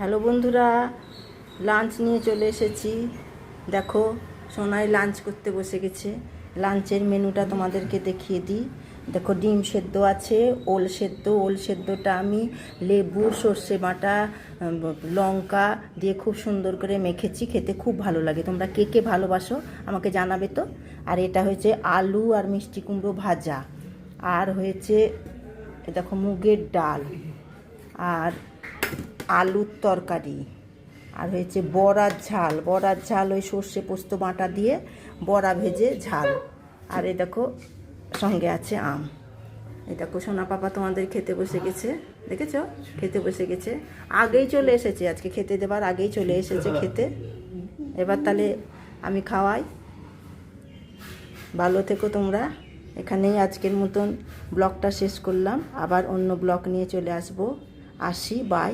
Hello বন্ধুরা, lunch নিয়ে চলে এসেছি। দেখো, সোনাই লাঞ্চ করতে বসে গেছে। লাঞ্চের মেনুটা তোমাদেরকে দেখিয়ে দিই। দেখো, ডিম সেদ্ধ আছে, ওল সেদ্ধ। ওল সেদ্ধটা আমি লেবু, সর্ষে বাটা, লঙ্কা দিয়ে খুব সুন্দর করে মেখেছি। খেতে খুব ভালো লাগে। তোমরা কে কে ভালোবাসো আমাকে জানাবে তো। আর এটা হয়েছে আলু আর মিষ্টি কুমড়ো ভাজা। আর হয়েছে দেখো মুগের ডাল আর আলুর তরকারি। আর হয়েছে বড়ার ঝাল। বড়ার ঝাল ওই সর্ষে পোস্ত বাটা দিয়ে বড়া ভেজে ঝাল। আর এই দেখো সঙ্গে আছে আম। এই দেখো সোনা পাপা তোমাদের খেতে বসে গেছে, দেখেছ? খেতে বসে গেছে, আগেই চলে এসেছে। আজকে খেতে দেবার আগেই চলে এসেছে খেতে। এবার তাহলে আমি খাওয়াই। ভালো থেকো তোমরা। এখানেই আজকের মতন ব্লগটা শেষ করলাম। আবার অন্য ব্লগ নিয়ে চলে আসবো। আসি, বাই।